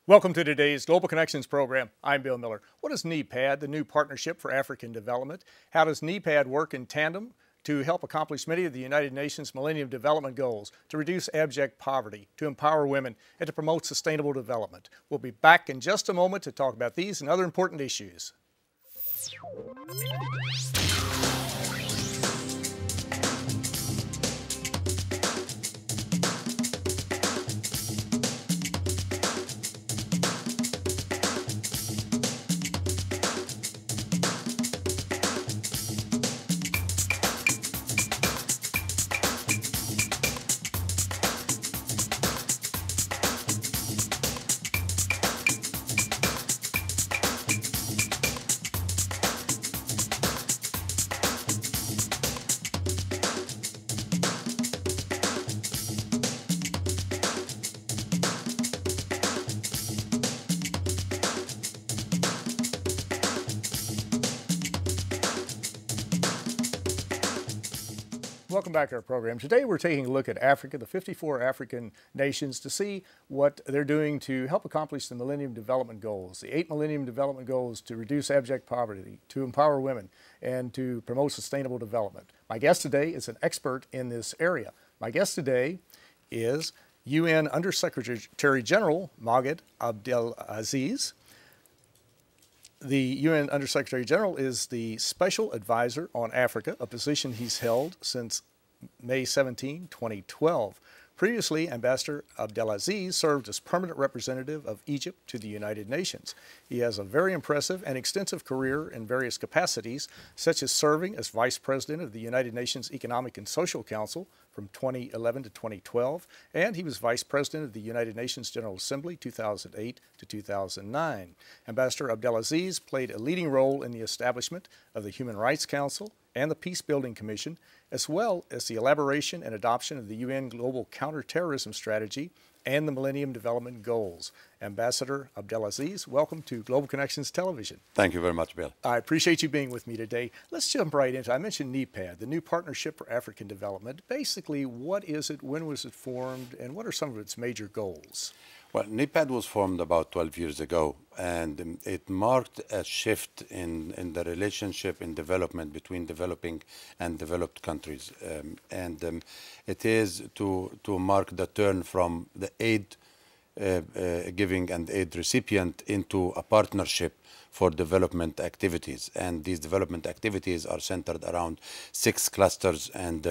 Welcome to today's Global Connections program. I'm Bill Miller. What is NEPAD, the new Partnership for African Development? How does NEPAD work in tandem to help accomplish many of the United Nations Millennium Development Goals, to reduce abject poverty, to empower women, and to promote sustainable development? We'll be back in just a moment to talk about these and other important issues. Welcome back to our program. Today we're taking a look at Africa, the 54 African nations, to see what they're doing to help accomplish the Millennium Development Goals, the 8 Millennium Development Goals to reduce abject poverty, to empower women, and to promote sustainable development. My guest today is an expert in this area. My guest today is UN Undersecretary General Maged Abdelaziz. The UN Undersecretary General is the Special Advisor on Africa, a position he's held since May 17, 2012. Previously, Ambassador Abdelaziz served as permanent representative of Egypt to the United Nations. He has a very impressive and extensive career in various capacities, such as serving as Vice President of the United Nations Economic and Social Council from 2011 to 2012, and he was Vice President of the United Nations General Assembly 2008 to 2009. Ambassador Abdelaziz played a leading role in the establishment of the Human Rights Council and the Peace Building Commission, as well as the elaboration and adoption of the UN Global Counterterrorism Strategy and the Millennium Development Goals. Ambassador Abdelaziz, welcome to Global Connections Television. Thank you very much, Bill. I appreciate you being with me today. Let's jump right into it. I mentioned NEPAD, the new Partnership for African Development. Basically, what is it, when was it formed, and what are some of its major goals? Well, NEPAD was formed about 12 years ago, and it marked a shift in the relationship in development between developing and developed countries. It is to mark the turn from the aid giving and aid recipient into a partnership for development activities. And these development activities are centered around 6 clusters and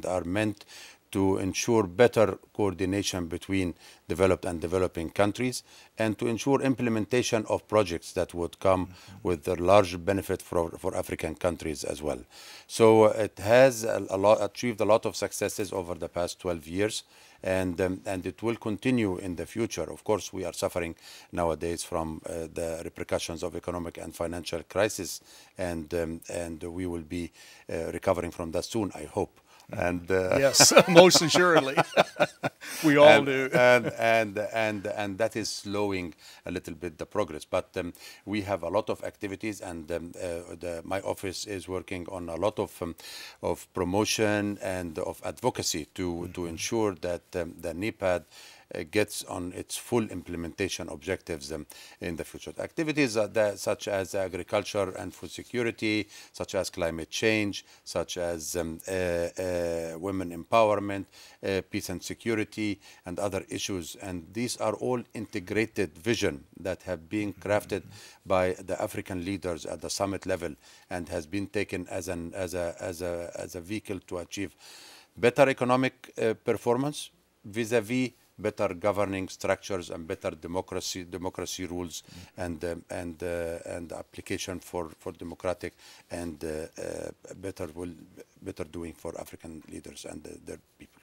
are meant to ensure better coordination between developed and developing countries, and to ensure implementation of projects that would come with a large benefit for African countries as well. So it has achieved a lot of successes over the past 12 years, and it will continue in the future. Of course, we are suffering nowadays from the repercussions of economic and financial crisis, and we will be recovering from that soon, I hope. And yes, most assuredly, we all do. And that is slowing a little bit the progress. But we have a lot of activities, and my office is working on a lot of promotion and of advocacy to ensure that the NEPAD gets on its full implementation objectives in the future. Activities such as agriculture and food security, such as climate change, such as women empowerment, peace and security, and other issues. And these are all integrated vision that have been crafted by the African leaders at the summit level, and has been taken as a vehicle to achieve better economic performance vis-a-vis better governing structures and better democracy rules, and application for democratic and better doing for African leaders and their people.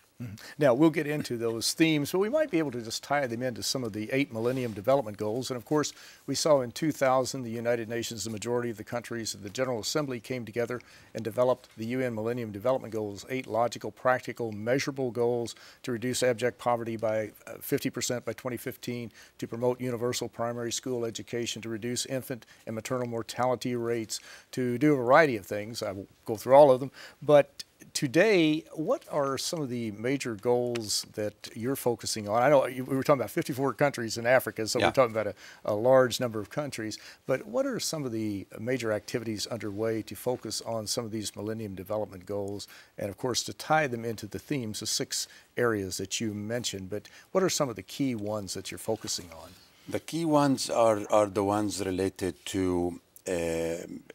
Now, we'll get into those themes, but we might be able to just tie them into some of the 8 Millennium Development Goals. And of course, we saw in 2000, the United Nations, the majority of the countries of the General Assembly came together and developed the UN Millennium Development Goals, 8 logical, practical, measurable goals to reduce abject poverty by 50% by 2015, to promote universal primary school education, to reduce infant and maternal mortality rates, to do a variety of things. I won't go through all of them, but today, what are some of the major goals that you're focusing on? I know we were talking about 54 countries in Africa, so we're talking about a large number of countries, but what are some of the major activities underway to focus on some of these Millennium Development Goals, and of course to tie them into the themes, the 6 areas that you mentioned, but what are some of the key ones that you're focusing on? The key ones are the ones related to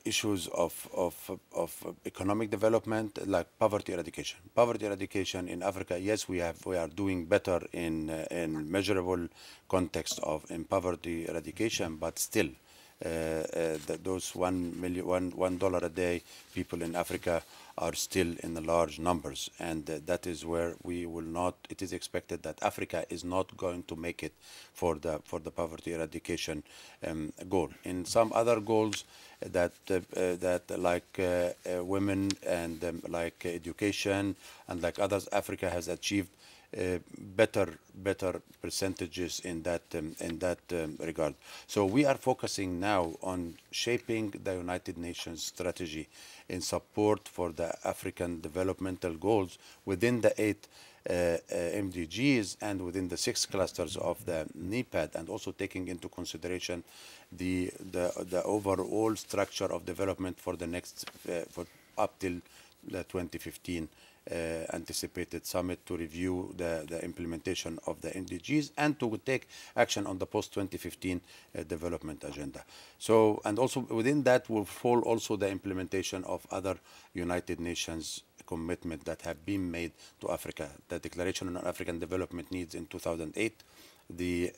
issues of economic development, like poverty eradication. Poverty eradication in Africa, yes, we are doing better in measurable context of in poverty eradication, but still, those $1 a day people in Africa are still in the large numbers, and that is where we will not. It is expected that Africa is not going to make it for the poverty eradication goal. In some other goals that like women and like education and like others, Africa has achieved better percentages in that regard. So we are focusing now on shaping the United Nations strategy in support for the African developmental goals within the 8 MDGs and within the 6 clusters of the NEPAD, and also taking into consideration the overall structure of development for the next for up till the 2015 anticipated summit, to review the implementation of the MDGs and to take action on the post-2015 development agenda. So, and also within that will fall also the implementation of other United Nations commitments that have been made to Africa. The Declaration on African Development Needs in 2008, the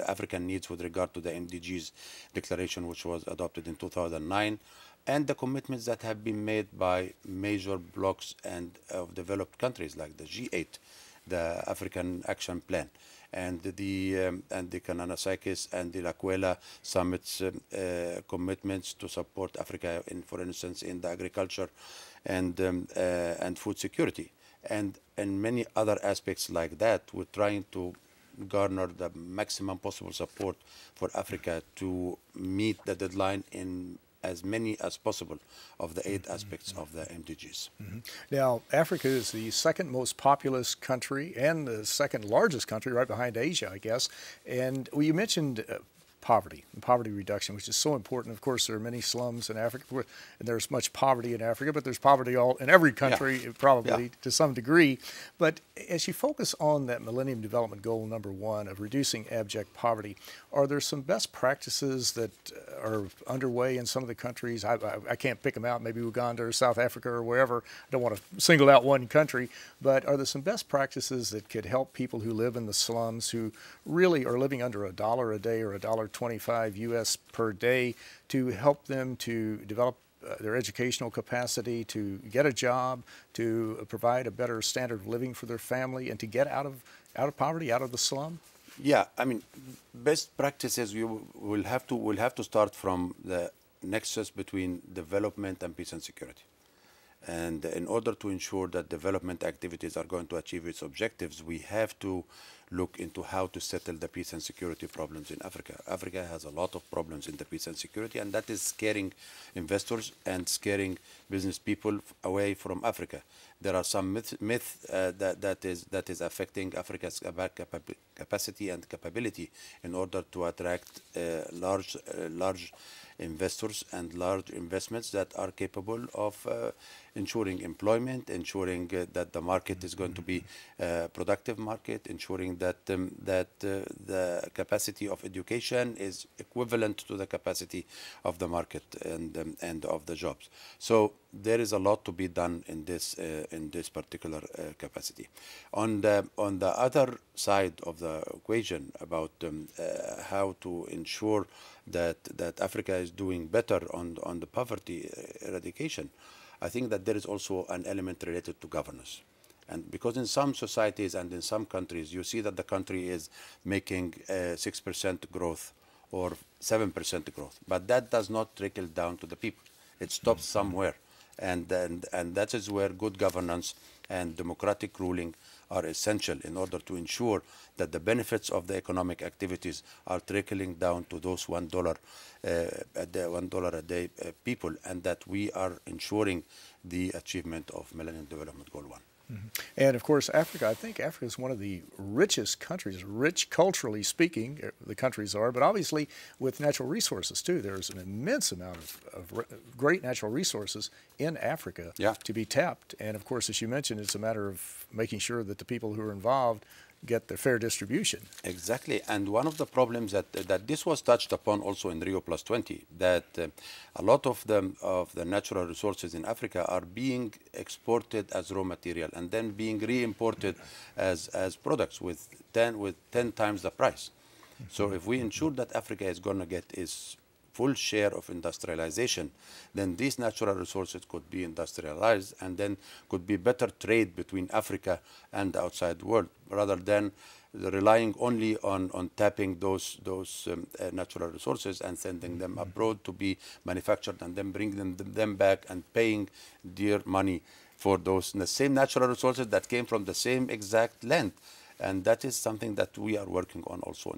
African needs with regard to the MDGs declaration, which was adopted in 2009, and the commitments that have been made by major blocs and of developed countries like the G8, the African Action Plan, and the Kananasikis and the L'Aquila summits commitments to support Africa in, for instance, in the agriculture and food security, and many other aspects like that. We're trying to garner the maximum possible support for Africa to meet the deadline in as many as possible of the 8 aspects of the MDGs. Now, Africa is the 2nd most populous country and the 2nd largest country, right behind Asia, I guess. And well, you mentioned poverty and poverty reduction, which is so important. Of course, there are many slums in Africa, and there's much poverty in Africa, but there's poverty all in every country, probably to some degree. But as you focus on that Millennium Development Goal #1 of reducing abject poverty, are there some best practices that are underway in some of the countries? I can't pick them out, maybe Uganda or South Africa or wherever. I don't want to single out one country, but are there some best practices that could help people who live in the slums, who really are living under $1 a day or $1.25 US per day, to help them to develop their educational capacity, to get a job, to provide a better standard of living for their family, and to get out of poverty, out of the slum? Yeah, I mean, best practices, we'll have to start from the nexus between development and peace and security. And in order to ensure that development activities are going to achieve its objectives, we have to look into how to settle the peace and security problems in Africa. Africa has a lot of problems in the peace and security, and that is scaring investors and scaring business people away from Africa. There are some myth that is affecting Africa's capacity and capability in order to attract large investors and large investments that are capable of ensuring employment, ensuring that the market is going to be a productive market, ensuring that the capacity of education is equivalent to the capacity of the market and of the jobs. So there is a lot to be done in this particular capacity. On the other side of the equation about how to ensure that Africa is doing better on the poverty eradication, I think that there is also an element related to governance. And because in some societies and in some countries, you see that the country is making 6% growth or 7% growth, but that does not trickle down to the people. It stops somewhere. And that is where good governance and democratic ruling are essential in order to ensure that the benefits of the economic activities are trickling down to those $1 a day people, and that we are ensuring the achievement of Millennium Development Goal 1. And of course, Africa, I think Africa is one of the richest countries, rich culturally speaking, the countries are, but obviously with natural resources too. There's an immense amount of great natural resources in Africa to be tapped. And of course, as you mentioned, it's a matter of making sure that the people who are involved get the fair distribution. Exactly, and one of the problems that this was touched upon also in Rio Plus 20, that a lot of the natural resources in Africa are being exported as raw material and then being re-imported as products with 10 times the price. So if we ensure that Africa is going to get its full share of industrialization, then these natural resources could be industrialized and then could be better trade between Africa and the outside world, rather than relying only on tapping those natural resources and sending them abroad to be manufactured and then bringing them back and paying dear money for those the same natural resources that came from the same exact land. And that is something that we are working on also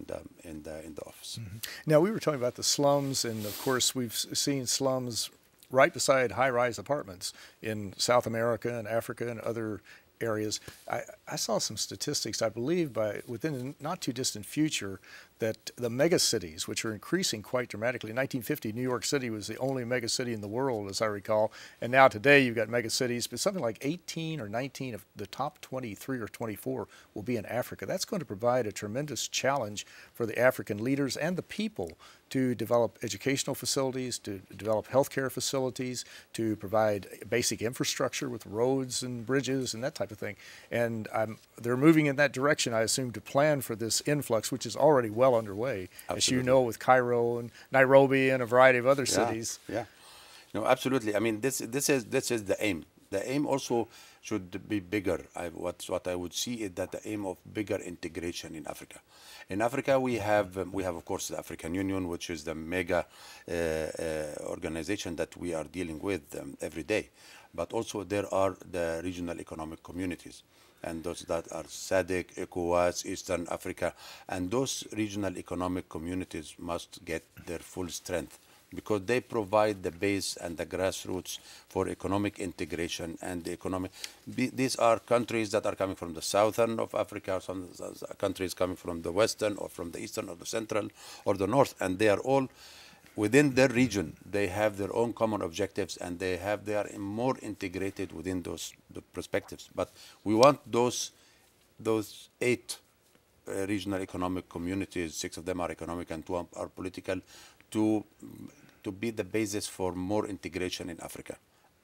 in the office. Now, we were talking about the slums, and of course we've seen slums right beside high-rise apartments in South America and Africa and other areas. I saw some statistics, I believe, within a not too distant future, that the megacities, which are increasing quite dramatically. In 1950, New York City was the only megacity in the world, as I recall, and now today you've got megacities, but something like 18 or 19 of the top 23 or 24 will be in Africa. That's going to provide a tremendous challenge for the African leaders and the people to develop educational facilities, to develop healthcare facilities, to provide basic infrastructure with roads and bridges and that type of thing. And they're moving in that direction, I assume, to plan for this influx, which is already well underway, absolutely, as you know, with Cairo and Nairobi and a variety of other cities. Yeah, no, absolutely. I mean, this is the aim. The aim also should be bigger. What I would see is that the aim of bigger integration in Africa. In Africa, we have of course the African Union, which is the mega organization that we are dealing with every day. But also there are the regional economic communities, and those that are SADC, ECOWAS, Eastern Africa, and those regional economic communities must get their full strength, because they provide the base and the grassroots for economic integration and the economic. These are countries that are coming from the southern of Africa, some countries coming from the western or from the eastern or the central or the north, and they are all within their region. They have their own common objectives, and they are more integrated within the perspectives. But we want those 8 regional economic communities, 6 of them are economic and 2 are political, to be the basis for more integration in Africa,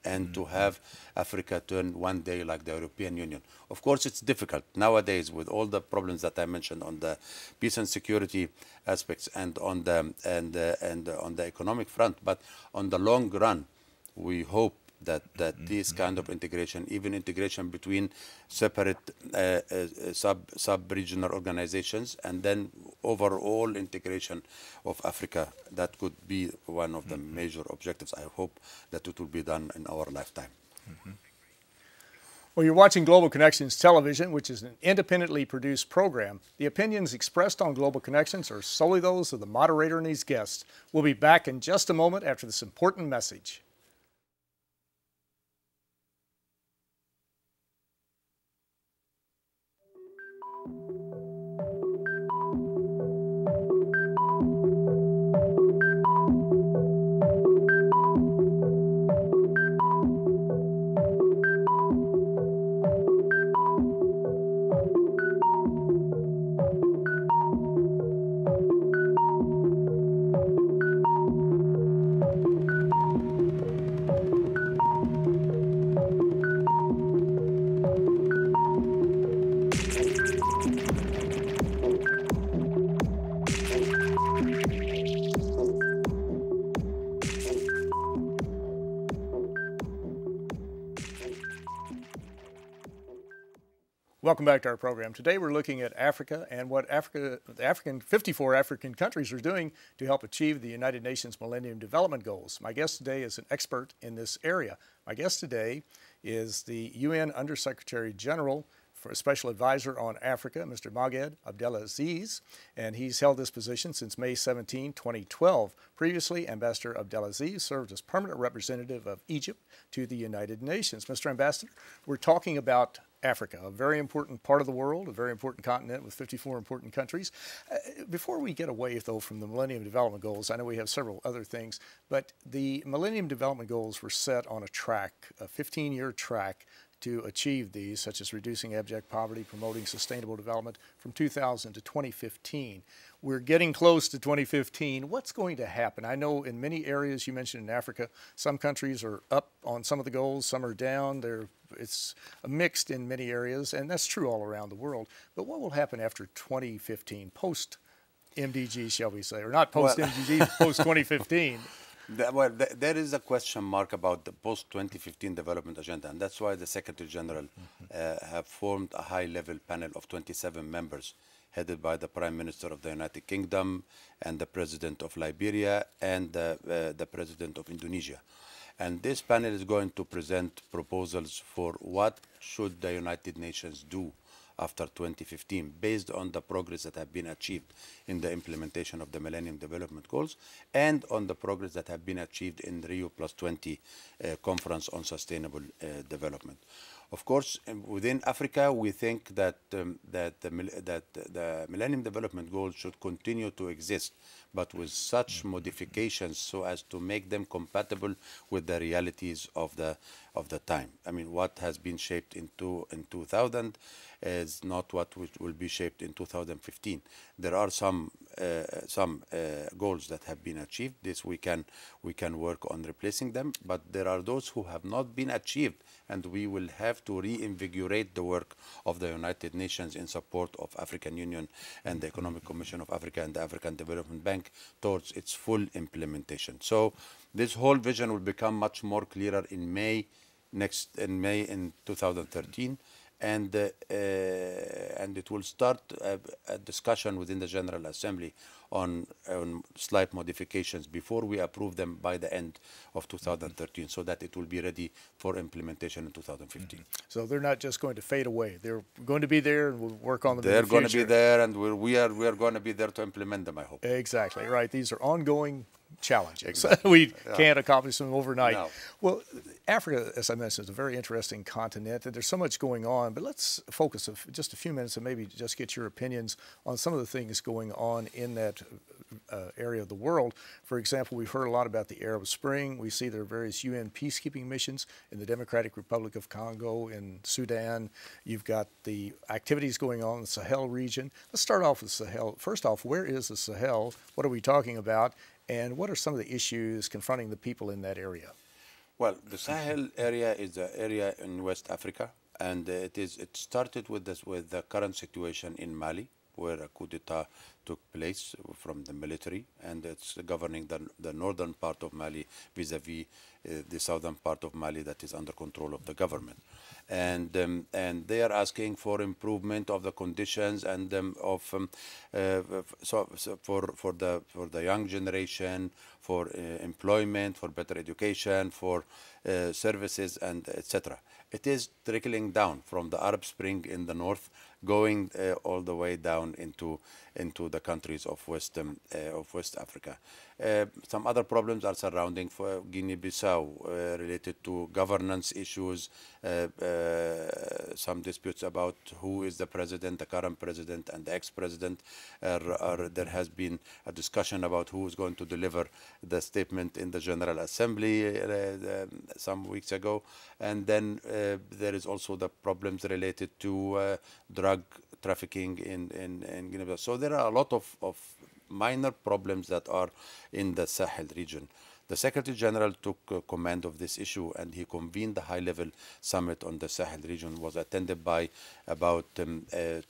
and to have Africa turn one day like the European Union. Of course, it's difficult nowadays with all the problems that I mentioned on the peace and security aspects and on the economic front. But on the long run, we hope that this kind of integration, even integration between separate sub-regional organizations, and then overall integration of Africa, that could be one of the major objectives. I hope that it will be done in our lifetime. Well, you're watching Global Connections Television, which is an independently produced program. The opinions expressed on Global Connections are solely those of the moderator and his guests. We'll be back in just a moment after this important message. Welcome back to our program. Today we're looking at Africa and what the 54 African countries are doing to help achieve the United Nations Millennium Development Goals. My guest today is an expert in this area. My guest today is the UN Undersecretary General for a special advisor on Africa, Mr. Maged Abdelaziz, and he's held this position since May 17, 2012. Previously, Ambassador Abdelaziz served as permanent representative of Egypt to the United Nations. Mr. Ambassador, we're talking about Africa, a very important part of the world, a very important continent with 54 important countries. Before we get away, though, from the Millennium Development Goals, I know we have several other things, but the Millennium Development Goals were set on a track, a 15-year track, to achieve these, such as reducing abject poverty, promoting sustainable development from 2000 to 2015. We're getting close to 2015. What's going to happen? I know in many areas, you mentioned in Africa, some countries are up on some of the goals, some are down. It's mixed in many areas, and that's true all around the world. But what will happen after 2015, post-MDG, shall we say, or not post-MDG, post-2015? There is a question mark about the post-2015 development agenda, and that's why the Secretary General have formed a high-level panel of 27 members, headed by the Prime Minister of the United Kingdom and the President of Liberia and the President of Indonesia. And this panel is going to present proposals for what should the United Nations do after 2015, based on the progress that have been achieved in the implementation of the Millennium Development Goals and on the progress that have been achieved in the Rio Plus 20 Conference on Sustainable Development. Of course, within Africa, we think that the Millennium Development Goals should continue to exist, but with such modifications so as to make them compatible with the realities of the time. I mean, what has been shaped in 2000 is not what will be shaped in 2015. There are some goals that have been achieved. This we can work on replacing them, but there are those who have not been achieved, and we will have to reinvigorate the work of the United Nations in support of African Union and the Economic Commission of Africa and the African Development Bank towards its full implementation. So this whole vision will become much more clearer in May in 2013. And it will start a discussion within the General Assembly on slight modifications before we approve them by the end of 2013, so that it will be ready for implementation in 2015. So they're not just going to fade away. They're going to be there, and we'll work on them They're in the future. going to be there, and we are going to be there to implement them, I hope. Exactly, right. These are ongoing challenges. Exactly. We can't accomplish them overnight. No. Well, Africa, as I mentioned, is a very interesting continent, and there's so much going on, but let's focus just a few minutes and maybe just get your opinions on some of the things going on in that area of the world. For example, we've heard a lot about the Arab Spring. We see there are various UN peacekeeping missions in the Democratic Republic of Congo, in Sudan. You've got the activities going on in the Sahel region. Let's start off with Sahel. First off, where is the Sahel? What are we talking about? And what are some of the issues confronting the people in that area? Well, the Sahel area is an area in West Africa, and it started with the current situation in Mali, where a coup d'etat took place from the military, and it's governing the northern part of Mali vis-a-vis the southern part of Mali that is under control of the government. And they are asking for improvement of the conditions and for the young generation, for employment, for better education, for services, and etc. It is trickling down from the Arab Spring in the north, going all the way down into the countries of West Africa. Some other problems are surrounding for Guinea-Bissau related to governance issues, some disputes about who is the president, the current president and the ex-president. There has been a discussion about who is going to deliver the statement in the General Assembly some weeks ago. And then there is also the problems related to drug trafficking in Guinea-Bissau. So there are a lot of minor problems that are in the Sahel region. The Secretary General took command of this issue, and he convened the high-level summit on the Sahel region. Was attended by about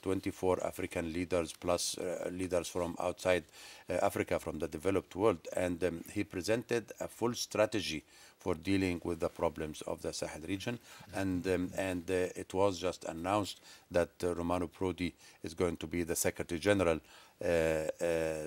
24 African leaders plus leaders from outside Africa, from the developed world, and he presented a full strategy for dealing with the problems of the Sahel region. And it was just announced that Romano Prodi is going to be the Secretary General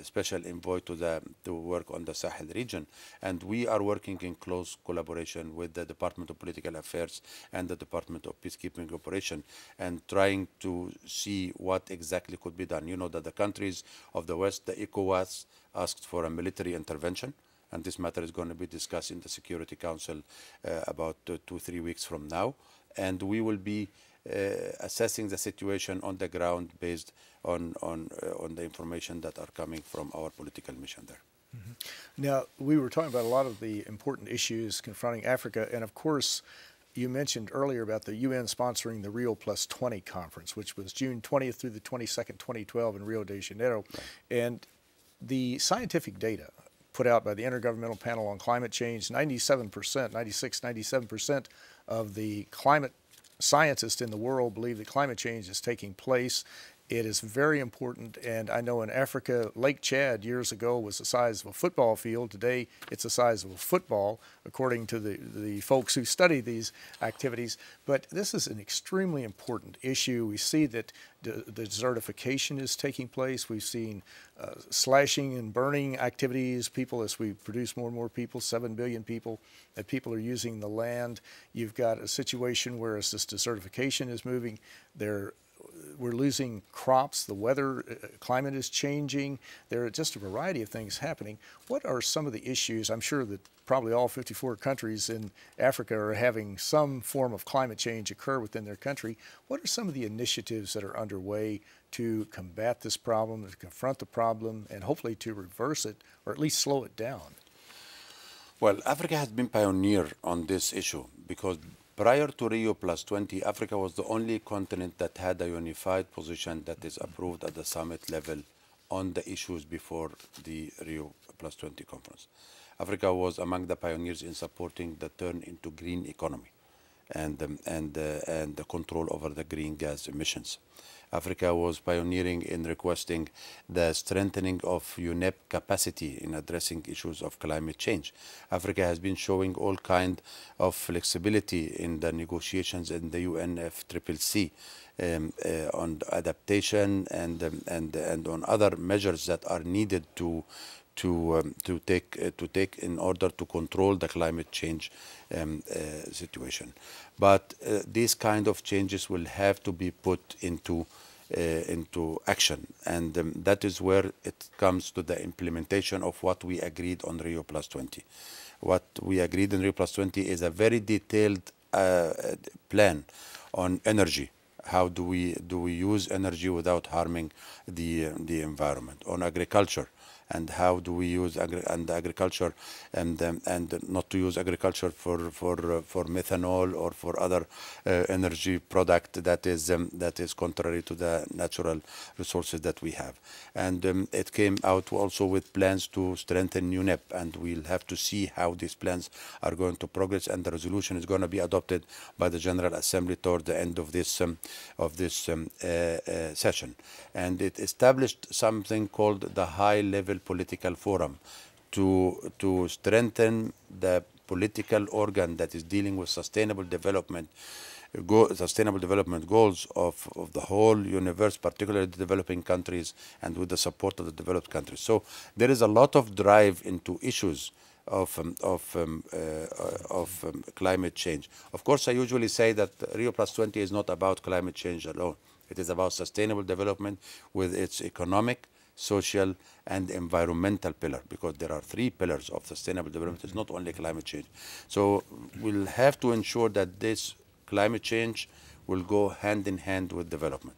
special envoy to work on the Sahel region. And we are working in close collaboration with the Department of Political Affairs and the Department of Peacekeeping Operation, and trying to see what exactly could be done. You know that the countries of the West, the ECOWAS, asked for a military intervention, and this matter is going to be discussed in the Security Council about 2-3 weeks from now. And we will be assessing the situation on the ground based on the information that are coming from our political mission there. Mm-hmm. Now, we were talking about a lot of the important issues confronting Africa, and of course, you mentioned earlier about the UN sponsoring the Rio Plus 20 conference, which was June 20th through the 22nd, 2012 in Rio de Janeiro. Right. And the scientific data put out by the Intergovernmental Panel on Climate Change, 97% of the climate scientists in the world believe that climate change is taking place. It is very important, and I know in Africa, Lake Chad years ago was the size of a football field. Today, it's the size of a football, according to the folks who study these activities. But this is an extremely important issue. We see that the desertification is taking place. We've seen slashing and burning activities. People, as we produce more and more people, 7 billion people, that people are using the land. You've got a situation where as this desertification is moving, we're losing crops, the weather, climate is changing. There are just a variety of things happening. What are some of the issues? I'm sure that probably all 54 countries in Africa are having some form of climate change occur within their country. What are some of the initiatives that are underway to combat this problem, to confront the problem, and hopefully to reverse it, or at least slow it down? Well, Africa has been pioneer on this issue because prior to Rio Plus 20, Africa was the only continent that had a unified position that is approved at the summit level on the issues before the Rio Plus 20 conference. Africa was among the pioneers in supporting the turn into green economy and the control over the green gas emissions. Africa was pioneering in requesting the strengthening of UNEP capacity in addressing issues of climate change. Africa has been showing all kind of flexibility in the negotiations in the UNFCCC on adaptation and on other measures that are needed to take in order to control the climate change situation. But these kind of changes will have to be put into action, and that is where it comes to the implementation of what we agreed on Rio Plus 20. What we agreed in Rio Plus 20 is a very detailed plan on energy. How do we use energy without harming the environment? On agriculture, and how do we use agriculture and not to use agriculture for methanol or for other energy product that is contrary to the natural resources that we have. And it came out also with plans to strengthen UNEP, and we'll have to see how these plans are going to progress, and the resolution is going to be adopted by the General Assembly toward the end of this session. And it established something called the High-Level Political Forum to strengthen the political organ that is dealing with sustainable development goals of the whole universe, particularly the developing countries, and with the support of the developed countries. So there is a lot of drive into issues of climate change. Of course, I usually say that Rio Plus 20 is not about climate change alone. It is about sustainable development with its economic, social, and environmental pillar, because there are 3 pillars of sustainable development. It's not only climate change. So we'll have to ensure that this climate change will go hand in hand with development.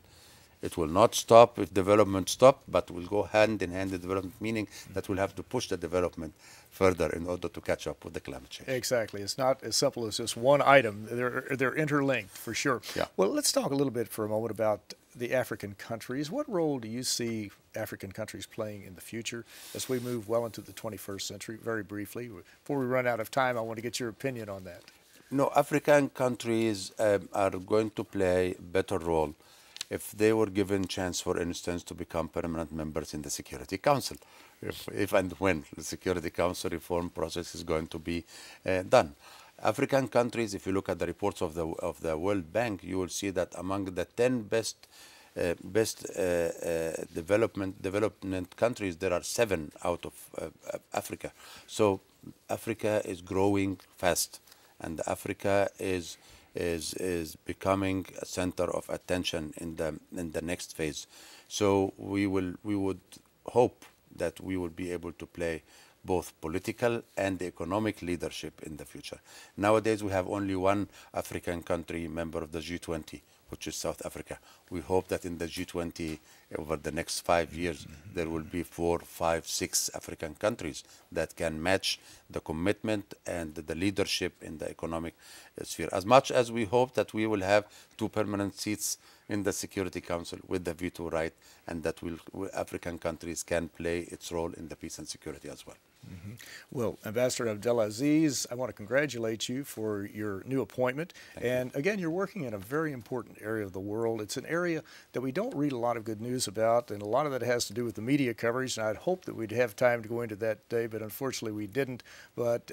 It will not stop if development stops, but will go hand in hand with development, meaning that we'll have to push the development further in order to catch up with the climate change. Exactly. It's not as simple as just one item. They're interlinked for sure. Yeah. Well, let's talk a little bit for a moment about the African countries. What role do you see African countries playing in the future as we move well into the 21st century? Very briefly, before we run out of time, I want to get your opinion on that. No, African countries are going to play a better role if they were given chance, for instance, to become permanent members in the Security Council, if and when the Security Council reform process is going to be done. African countries, if you look at the reports of the World Bank, you will see that among the 10 best development countries, there are 7 out of Africa. So Africa is growing fast, and Africa is becoming a center of attention in the next phase. So we would hope that we will be able to play both political and economic leadership in the future. Nowadays, we have only one African country member of the G20, which is South Africa. We hope that in the G20, over the next 5 years, there will be 4, 5, 6 African countries that can match the commitment and the leadership in the economic sphere. As much as we hope that we will have 2 permanent seats in the Security Council with the veto right, and that African countries can play its role in the peace and security as well. Well, Ambassador Abdelaziz, I want to congratulate you for your new appointment. And again, you're working in a very important area of the world. It's an area that we don't read a lot of good news about, and a lot of that has to do with the media coverage. And I'd hoped that we'd have time to go into that today, but unfortunately we didn't. But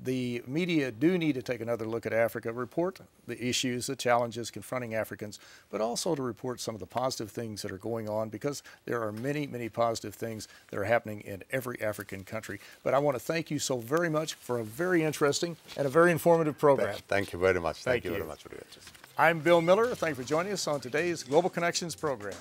the media do need to take another look at Africa, report the issues, the challenges confronting Africans, but also to report some of the positive things that are going on, because there are many, many positive things that are happening in every African country. But I want to thank you so very much for a very interesting and a very informative program. Thank you very much. Thank you very much for your interest. I'm Bill Miller. Thank you for joining us on today's Global Connections program.